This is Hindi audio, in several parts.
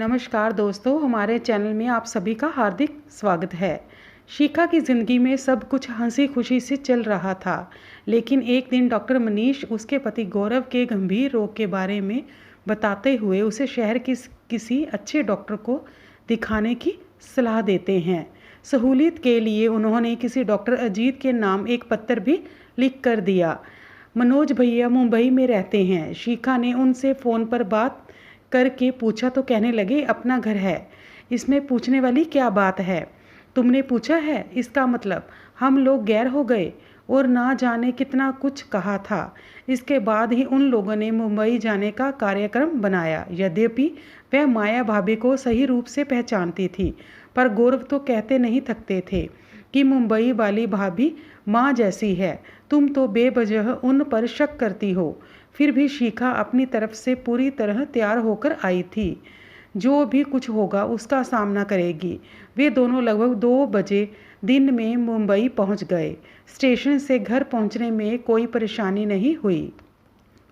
नमस्कार दोस्तों, हमारे चैनल में आप सभी का हार्दिक स्वागत है। शिखा की ज़िंदगी में सब कुछ हंसी खुशी से चल रहा था, लेकिन एक दिन डॉक्टर मनीष उसके पति गौरव के गंभीर रोग के बारे में बताते हुए उसे शहर की किसी अच्छे डॉक्टर को दिखाने की सलाह देते हैं। सहूलियत के लिए उन्होंने किसी डॉक्टर अजीत के नाम एक पत्र भी लिख कर दिया। मनोज भैया मुंबई में रहते हैं। शिखा ने उनसे फ़ोन पर बात करके पूछा तो कहने लगे, अपना घर है, इसमें पूछने वाली क्या बात है। तुमने पूछा है, इसका मतलब हम लोग गैर हो गए और ना जाने कितना कुछ कहा था। इसके बाद ही उन लोगों ने मुंबई जाने का कार्यक्रम बनाया। यद्यपि वह माया भाभी को सही रूप से पहचानती थी, पर गौरव तो कहते नहीं थकते थे कि मुंबई वाली भाभी माँ जैसी है। तुम तो बेवजह उन पर शक करती हो। फिर भी शिखा अपनी तरफ से पूरी तरह तैयार होकर आई थी। जो भी कुछ होगा उसका सामना करेगी। वे दोनों लगभग 2 बजे दिन में मुंबई पहुंच गए। स्टेशन से घर पहुंचने में कोई परेशानी नहीं हुई।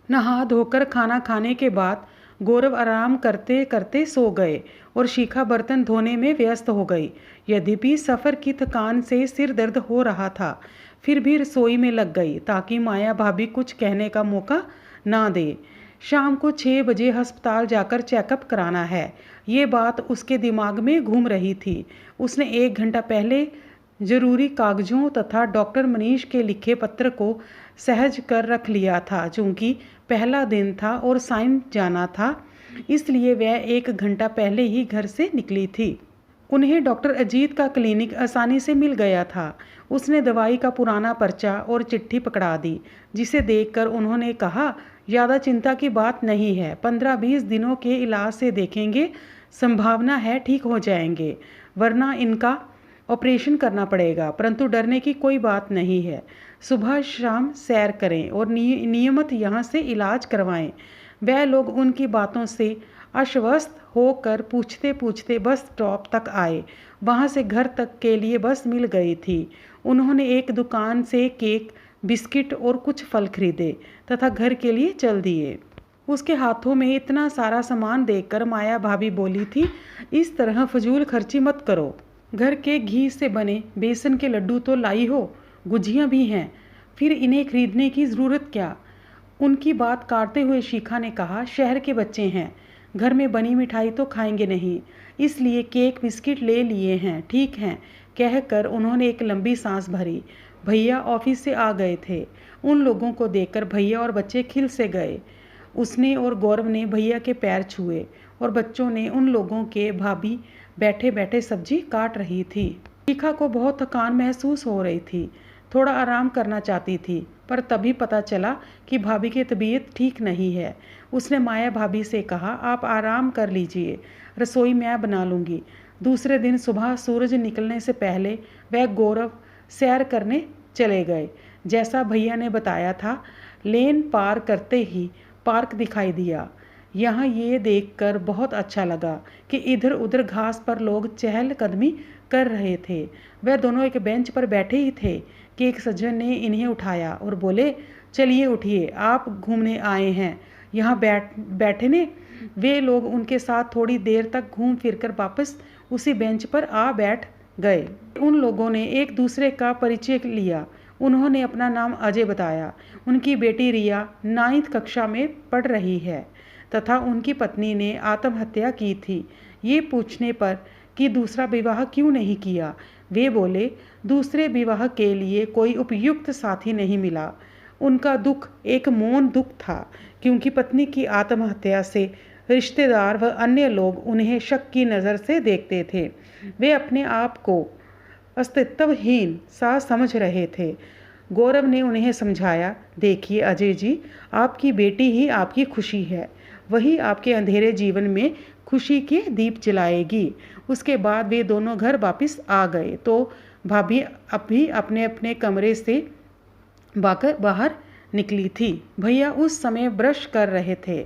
नहा धोकर खाना खाने के बाद गौरव आराम करते करते सो गए और शिखा बर्तन धोने में व्यस्त हो गई। यद्यपि सफ़र की थकान से सिर दर्द हो रहा था, फिर भी रसोई में लग गई ताकि माया भाभी कुछ कहने का मौका ना दे। शाम को 6 बजे अस्पताल जाकर चेकअप कराना है, ये बात उसके दिमाग में घूम रही थी। उसने 1 घंटा पहले जरूरी कागजों तथा डॉक्टर मनीष के लिखे पत्र को सहज कर रख लिया था। चूँकि पहला दिन था और साइन जाना था, इसलिए वह 1 घंटा पहले ही घर से निकली थी। उन्हें डॉक्टर अजीत का क्लिनिक आसानी से मिल गया था। उसने दवाई का पुराना पर्चा और चिट्ठी पकड़ा दी, जिसे देखकर उन्होंने कहा, ज़्यादा चिंता की बात नहीं है, 15-20 दिनों के इलाज से देखेंगे, संभावना है ठीक हो जाएंगे, वरना इनका ऑपरेशन करना पड़ेगा। परंतु डरने की कोई बात नहीं है। सुबह शाम सैर करें और नियमित यहाँ से इलाज करवाएं। वह लोग उनकी बातों से आश्वस्त होकर पूछते पूछते बस स्टॉप तक आए। वहाँ से घर तक के लिए बस मिल गई थी। उन्होंने एक दुकान से केक, बिस्किट और कुछ फल खरीदे तथा घर के लिए चल दिए। उसके हाथों में इतना सारा सामान देखकर माया भाभी बोली थी, इस तरह फजूल खर्ची मत करो। घर के घी से बने बेसन के लड्डू तो लाई हो, गुजियाँ भी हैं, फिर इन्हें खरीदने की ज़रूरत क्या। उनकी बात काटते हुए शिखा ने कहा, शहर के बच्चे हैं, घर में बनी मिठाई तो खाएंगे नहीं, इसलिए केक बिस्किट ले लिए हैं। ठीक हैं, कहकर उन्होंने एक लंबी सांस भरी। भैया ऑफिस से आ गए थे। उन लोगों को देखकर भैया और बच्चे खिल से गए। उसने और गौरव ने भैया के पैर छुए और बच्चों ने उन लोगों के। भाभी बैठे बैठे सब्जी काट रही थी। शिखा को बहुत थकान महसूस हो रही थी, थोड़ा आराम करना चाहती थी, पर तभी पता चला कि भाभी की तबीयत ठीक नहीं है। उसने माया भाभी से कहा, आप आराम कर लीजिए, रसोई मैं बना लूँगी। दूसरे दिन सुबह सूरज निकलने से पहले वह गौरव सैर करने चले गए। जैसा भैया ने बताया था, लेन पार करते ही पार्क दिखाई दिया। यहाँ ये देखकर बहुत अच्छा लगा कि इधर उधर घास पर लोग चहलकदमी कर रहे थे। वह दोनों एक बेंच पर बैठे ही थे कि एक सज्जन ने इन्हें उठाया और बोले, चलिए उठिए, आप घूमने आए हैं, यहाँ बैठे ने। वे लोग उनके साथ थोड़ी देर तक घूम फिरकर वापस उसी बेंच पर आ बैठ गए। उन लोगों ने एक दूसरे का परिचय लिया। उन्होंने अपना नाम अजय बताया। उनकी बेटी रिया 9वीं कक्षा में पढ़ रही है तथा उनकी पत्नी ने आत्महत्या की थी। ये पूछने पर कि दूसरा विवाह क्यों नहीं किया, वे बोले, दूसरे विवाह के लिए कोई उपयुक्त साथी नहीं मिला। उनका दुख एक मौन दुख था, क्योंकि पत्नी की आत्महत्या से रिश्तेदार व अन्य लोग उन्हें शक की नज़र से देखते थे। वे अपने आप को अस्तित्वहीन सा समझ रहे थे। गौरव ने उन्हें समझाया, देखिए अजय जी, आपकी बेटी ही आपकी खुशी है, वही आपके अंधेरे जीवन में खुशी के दीप जलाएगी। उसके बाद वे दोनों घर वापस आ गए तो भाभी अभी अपने अपने कमरे से बाहर निकली थी। भैया उस समय ब्रश कर रहे थे।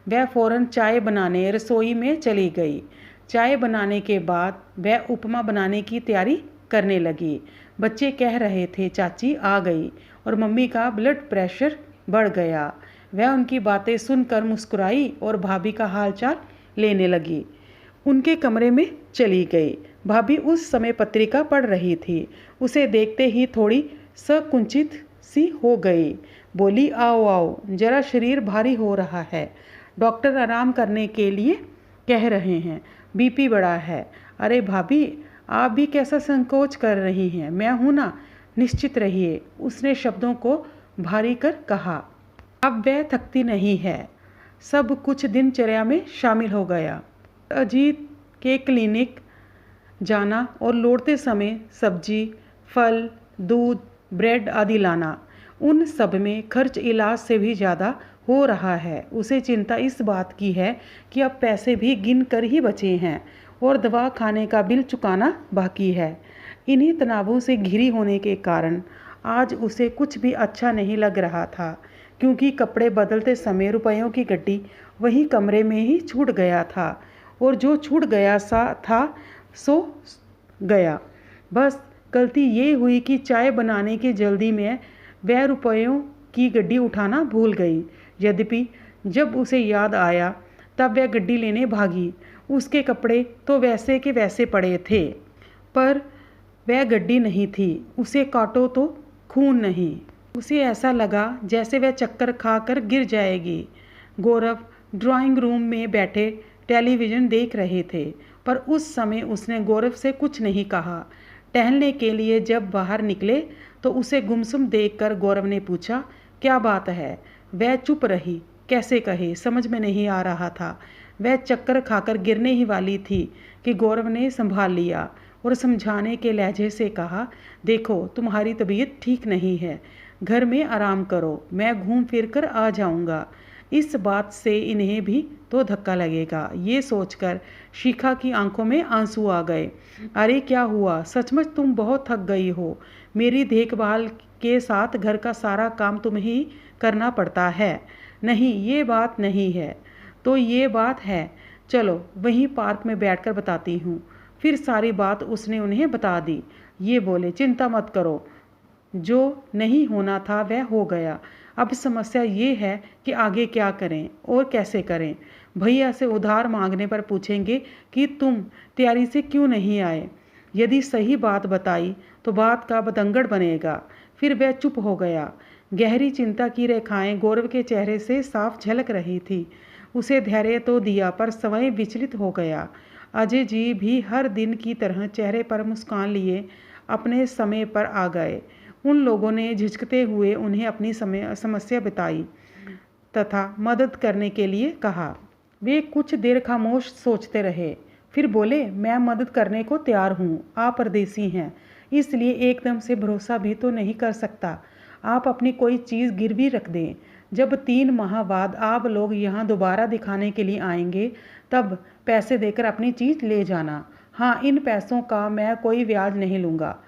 वह फौरन चाय बनाने रसोई में चली गई। चाय बनाने के बाद वह उपमा बनाने की तैयारी करने लगी। बच्चे कह रहे थे, चाची आ गई और मम्मी का ब्लड प्रेशर बढ़ गया। वह उनकी बातें सुनकर मुस्कुराई और भाभी का हालचाल लेने लगी। उनके कमरे में चली गई। भाभी उस समय पत्रिका पढ़ रही थी। उसे देखते ही थोड़ी संकुचित सी हो गई। बोली, आओ आओ, जरा शरीर भारी हो रहा है। डॉक्टर आराम करने के लिए कह रहे हैं, बीपी बढ़ा है। अरे भाभी, आप भी कैसा संकोच कर रही हैं, मैं हूं ना, निश्चित रहिए। उसने शब्दों को भारी कर कहा। अब वह थकती नहीं है। सब कुछ दिनचर्या में शामिल हो गया। अजीत के क्लिनिक जाना और लौटते समय सब्जी, फल, दूध, ब्रेड आदि लाना, उन सब में खर्च इलाज से भी ज़्यादा हो रहा है। उसे चिंता इस बात की है कि अब पैसे भी गिन कर ही बचे हैं और दवा खाने का बिल चुकाना बाकी है। इन्हीं तनावों से घिरी होने के कारण आज उसे कुछ भी अच्छा नहीं लग रहा था, क्योंकि कपड़े बदलते समय रुपयों की गड्डी वही कमरे में ही छूट गया था और जो छूट गया सा था सो गया। बस गलती ये हुई कि चाय बनाने की जल्दी में वह रुपयों की गड्डी उठाना भूल गई। यद्यपि जब उसे याद आया तब वह गड्डी लेने भागी। उसके कपड़े तो वैसे के वैसे पड़े थे, पर वह गड्डी नहीं थी। उसे काटो तो खून नहीं। उसे ऐसा लगा जैसे वह चक्कर खाकर गिर जाएगी। गौरव ड्राइंग रूम में बैठे टेलीविज़न देख रहे थे, पर उस समय उसने गौरव से कुछ नहीं कहा। टहलने के लिए जब बाहर निकले तो उसे गुमसुम देखकर गौरव ने पूछा, क्या बात है? वह चुप रही। कैसे कहे, समझ में नहीं आ रहा था। वह चक्कर खाकर गिरने ही वाली थी कि गौरव ने संभाल लिया और समझाने के लहजे से कहा, देखो तुम्हारी तबीयत ठीक नहीं है, घर में आराम करो, मैं घूम फिर कर आ जाऊंगा। इस बात से इन्हें भी तो धक्का लगेगा। ये सोचकर शिखा की आंखों में आंसू आ गए। अरे क्या हुआ? सचमुच तुम बहुत थक गई हो। मेरी देखभाल के साथ घर का सारा काम तुम्हें ही करना पड़ता है। नहीं, ये बात नहीं है तो ये बात है। चलो वहीं पार्क में बैठकर बताती हूँ। फिर सारी बात उसने उन्हें बता दी। ये बोले, चिंता मत करो, जो नहीं होना था वह हो गया। अब समस्या ये है कि आगे क्या करें और कैसे करें। भैया से उधार मांगने पर पूछेंगे कि तुम तैयारी से क्यों नहीं आए। यदि सही बात बताई तो बात का बतंगड़ बनेगा। फिर वह चुप हो गया। गहरी चिंता की रेखाएं गौरव के चेहरे से साफ झलक रही थी। उसे धैर्य तो दिया पर स्वयं विचलित हो गया। अजय जी भी हर दिन की तरह चेहरे पर मुस्कान लिए अपने समय पर आ गए। उन लोगों ने झिझकते हुए उन्हें अपनी समस्या बताई तथा मदद करने के लिए कहा। वे कुछ देर खामोश सोचते रहे, फिर बोले, मैं मदद करने को तैयार हूँ। आप परदेसी हैं, इसलिए एकदम से भरोसा भी तो नहीं कर सकता। आप अपनी कोई चीज़ गिरवी रख दें। जब 3 माह बाद आप लोग यहाँ दोबारा दिखाने के लिए आएंगे तब पैसे देकर अपनी चीज़ ले जाना। हाँ, इन पैसों का मैं कोई ब्याज नहीं लूँगा।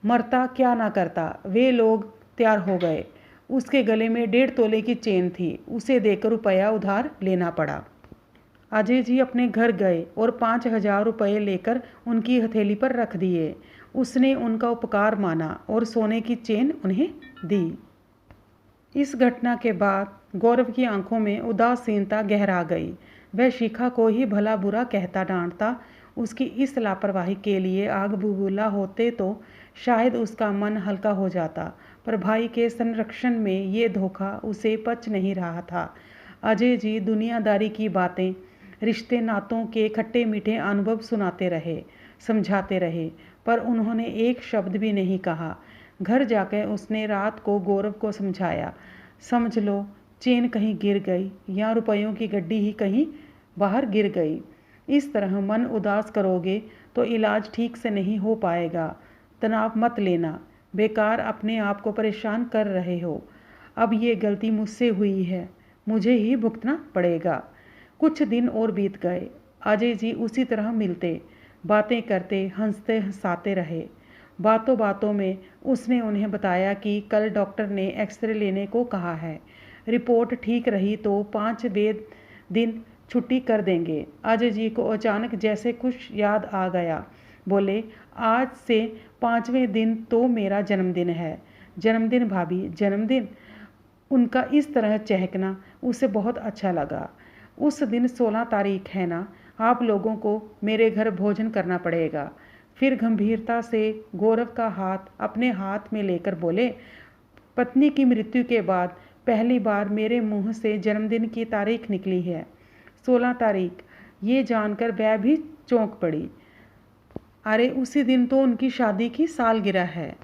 मरता क्या ना करता। वे लोग तैयार हो गए। उसके गले में 1.5 तोले की चेन थी। उसे देकर रुपया उधार लेना पड़ा। अजय जी अपने घर गए और 5,000 रुपये लेकर उनकी हथेली पर रख दिए। उसने उनका उपकार माना और सोने की चेन उन्हें दी। इस घटना के बाद गौरव की आंखों में उदासीनता गहरा गई। वह शिखा को ही भला बुरा कहता डांटता। उसकी इस लापरवाही के लिए आग बबूला होते तो शायद उसका मन हल्का हो जाता, पर भाई के संरक्षण में ये धोखा उसे पच नहीं रहा था। अजय जी दुनियादारी की बातें, रिश्ते नातों के खट्टे मीठे अनुभव सुनाते रहे, समझाते रहे, पर उन्होंने एक शब्द भी नहीं कहा। घर जाकर उसने रात को गौरव को समझाया, समझ लो चेन कहीं गिर गई या रुपयों की गड्डी ही कहीं बाहर गिर गई। इस तरह मन उदास करोगे तो इलाज ठीक से नहीं हो पाएगा। तनाव मत लेना, बेकार अपने आप को परेशान कर रहे हो। अब ये गलती मुझसे हुई है, मुझे ही भुगतना पड़ेगा। कुछ दिन और बीत गए। अजय जी उसी तरह मिलते, बातें करते, हंसते हंसाते रहे। बातों बातों में उसने उन्हें बताया कि कल डॉक्टर ने एक्सरे लेने को कहा है। रिपोर्ट ठीक रही तो 5वें दिन छुट्टी कर देंगे। अजय जी को अचानक जैसे कुछ याद आ गया। बोले, आज से 5वें दिन तो मेरा जन्मदिन है। जन्मदिन भाभी, जन्मदिन? उनका इस तरह चहकना उसे बहुत अच्छा लगा। उस दिन 16 तारीख है ना? आप लोगों को मेरे घर भोजन करना पड़ेगा। फिर गंभीरता से गौरव का हाथ अपने हाथ में लेकर बोले, पत्नी की मृत्यु के बाद पहली बार मेरे मुंह से जन्मदिन की तारीख निकली है, 16 तारीख। ये जानकर वह भी चौंक पड़ी। अरे उसी दिन तो उनकी शादी की सालगिरह है।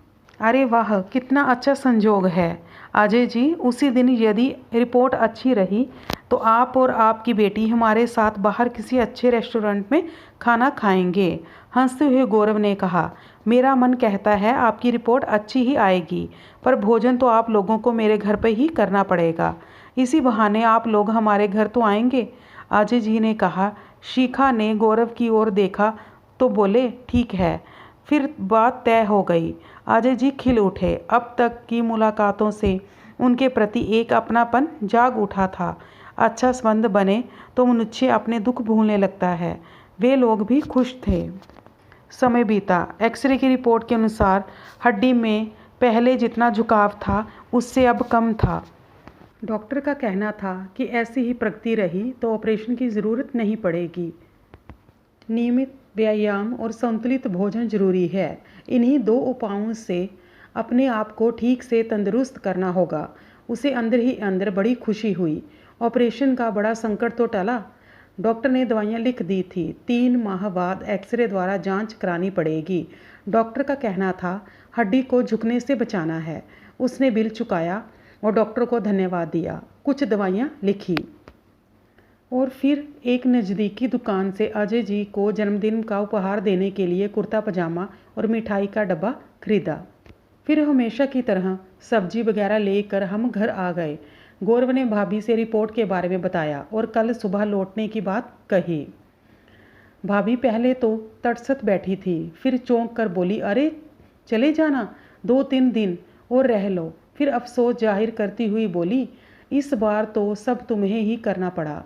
अरे वाह, कितना अच्छा संजोग है अजय जी। उसी दिन यदि रिपोर्ट अच्छी रही तो आप और आपकी बेटी हमारे साथ बाहर किसी अच्छे रेस्टोरेंट में खाना खाएंगे। हंसते हुए गौरव ने कहा, मेरा मन कहता है आपकी रिपोर्ट अच्छी ही आएगी, पर भोजन तो आप लोगों को मेरे घर पर ही करना पड़ेगा। इसी बहाने आप लोग हमारे घर तो आएंगे, अजय जी ने कहा। शिखा ने गौरव की ओर देखा तो बोले, ठीक है। फिर बात तय हो गई। अजय जी खिल उठे। अब तक की मुलाकातों से उनके प्रति एक अपनापन जाग उठा था। अच्छा संबंध बने तो मनुष्य अपने दुख भूलने लगता है। वे लोग भी खुश थे। समय बीता। एक्सरे की रिपोर्ट के अनुसार हड्डी में पहले जितना झुकाव था उससे अब कम था। डॉक्टर का कहना था कि ऐसी ही प्रगति रही तो ऑपरेशन की ज़रूरत नहीं पड़ेगी। नियमित व्यायाम और संतुलित भोजन जरूरी है। इन्हीं 2 उपायों से अपने आप को ठीक से तंदुरुस्त करना होगा। उसे अंदर ही अंदर बड़ी खुशी हुई। ऑपरेशन का बड़ा संकट तो टला। डॉक्टर ने दवाइयाँ लिख दी थी। 3 माह बाद एक्सरे द्वारा जांच करानी पड़ेगी। डॉक्टर का कहना था हड्डी को झुकने से बचाना है। उसने बिल चुकाया और डॉक्टर को धन्यवाद दिया। कुछ दवाइयाँ लिखी और फिर एक नज़दीकी दुकान से अजय जी को जन्मदिन का उपहार देने के लिए कुर्ता पजामा और मिठाई का डब्बा खरीदा। फिर हमेशा की तरह सब्जी वगैरह लेकर हम घर आ गए। गौरव ने भाभी से रिपोर्ट के बारे में बताया और कल सुबह लौटने की बात कही। भाभी पहले तो तटस्थ बैठी थी, फिर चौंक कर बोली, अरे चले जाना, 2-3 दिन और रह लो। फिर अफसोस जाहिर करती हुई बोली, इस बार तो सब तुम्हें ही करना पड़ा।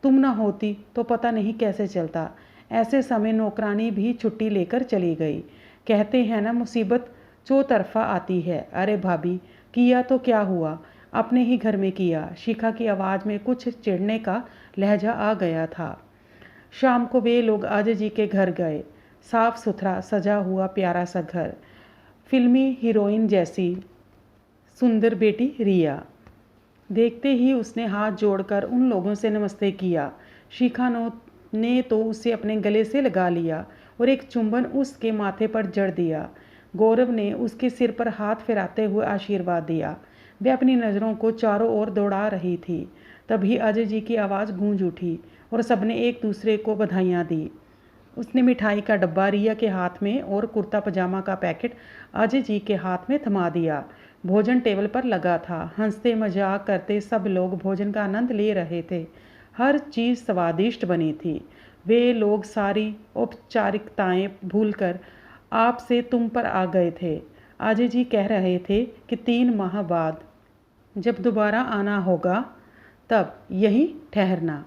तुम ना होती तो पता नहीं कैसे चलता। ऐसे समय नौकरानी भी छुट्टी लेकर चली गई। कहते हैं ना, मुसीबत चौतरफा आती है। अरे भाभी, किया तो क्या हुआ, अपने ही घर में किया। शिखा की आवाज़ में कुछ चिढ़ने का लहजा आ गया था। शाम को वे लोग अजय जी के घर गए। साफ सुथरा सजा हुआ प्यारा सा घर, फिल्मी हीरोइन जैसी सुंदर बेटी रिया। देखते ही उसने हाथ जोड़कर उन लोगों से नमस्ते किया। शिखा ने तो उसे अपने गले से लगा लिया और एक चुंबन उसके माथे पर जड़ दिया। गौरव ने उसके सिर पर हाथ फिराते हुए आशीर्वाद दिया। वह अपनी नज़रों को चारों ओर दौड़ा रही थी। तभी अजय जी की आवाज़ गूंज उठी और सबने एक दूसरे को बधाइयाँ दी। उसने मिठाई का डब्बा रिया के हाथ में और कुर्ता पजामा का पैकेट अजय जी के हाथ में थमा दिया। भोजन टेबल पर लगा था। हंसते मजाक करते सब लोग भोजन का आनंद ले रहे थे। हर चीज़ स्वादिष्ट बनी थी। वे लोग सारी औपचारिकताएं भूलकर आप से तुम पर आ गए थे। अजय जी कह रहे थे कि 3 माह बाद जब दोबारा आना होगा तब यहीं ठहरना।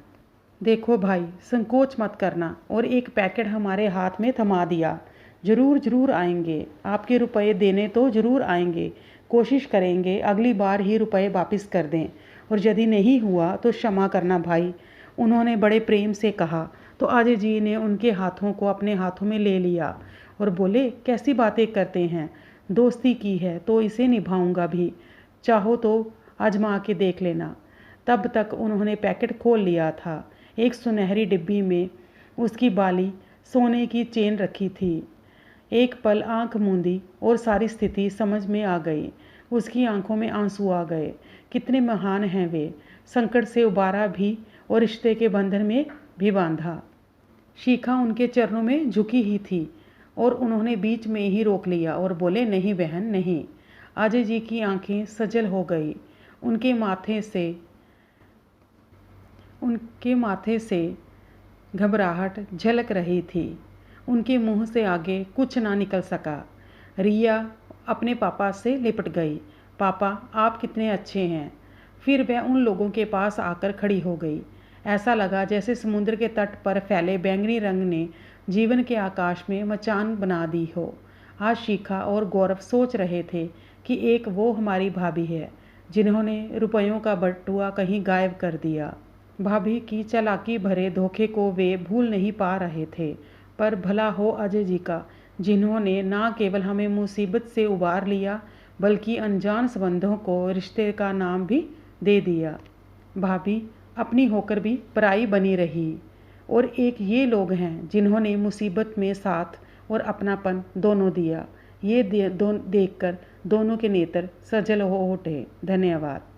देखो भाई, संकोच मत करना। और एक पैकेट हमारे हाथ में थमा दिया। ज़रूर आएंगे, आपके रुपए देने तो ज़रूर आएंगे। कोशिश करेंगे अगली बार ही रुपए वापस कर दें, और यदि नहीं हुआ तो क्षमा करना भाई, उन्होंने बड़े प्रेम से कहा। तो अजय जी ने उनके हाथों को अपने हाथों में ले लिया और बोले, कैसी बातें करते हैं, दोस्ती की है तो इसे निभाऊंगा भी, चाहो तो आजमा के देख लेना। तब तक उन्होंने पैकेट खोल लिया था। एक सुनहरी डिब्बी में उसकी बाली सोने की चेन रखी थी। एक पल आंख मूंदी और सारी स्थिति समझ में आ गई। उसकी आंखों में आंसू आ गए। कितने महान हैं वे, संकट से उबारा भी और रिश्ते के बंधन में भी बांधा। शिखा उनके चरणों में झुकी ही थी और उन्होंने बीच में ही रोक लिया और बोले, नहीं बहन नहीं। अजय जी की आंखें सजल हो गई। उनके माथे से घबराहट झलक रही थी। उनके मुंह से आगे कुछ ना निकल सका। रिया अपने पापा से लिपट गई। पापा, आप कितने अच्छे हैं। फिर वह उन लोगों के पास आकर खड़ी हो गई। ऐसा लगा जैसे समुद्र के तट पर फैले बैंगनी रंग ने जीवन के आकाश में मचान बना दी हो। आज शिखा और गौरव सोच रहे थे कि एक वो हमारी भाभी है जिन्होंने रुपयों का बटुआ कहीं गायब कर दिया। भाभी की चालाकी भरे धोखे को वे भूल नहीं पा रहे थे। पर भला हो अजय जी का, जिन्होंने न केवल हमें मुसीबत से उबार लिया बल्कि अनजान संबंधों को रिश्ते का नाम भी दे दिया। भाभी अपनी होकर भी पराई बनी रही। और एक ये लोग हैं जिन्होंने मुसीबत में साथ और अपनापन दोनों दिया। ये देखकर दोनों के नेत्र सजल हो उठे। धन्यवाद।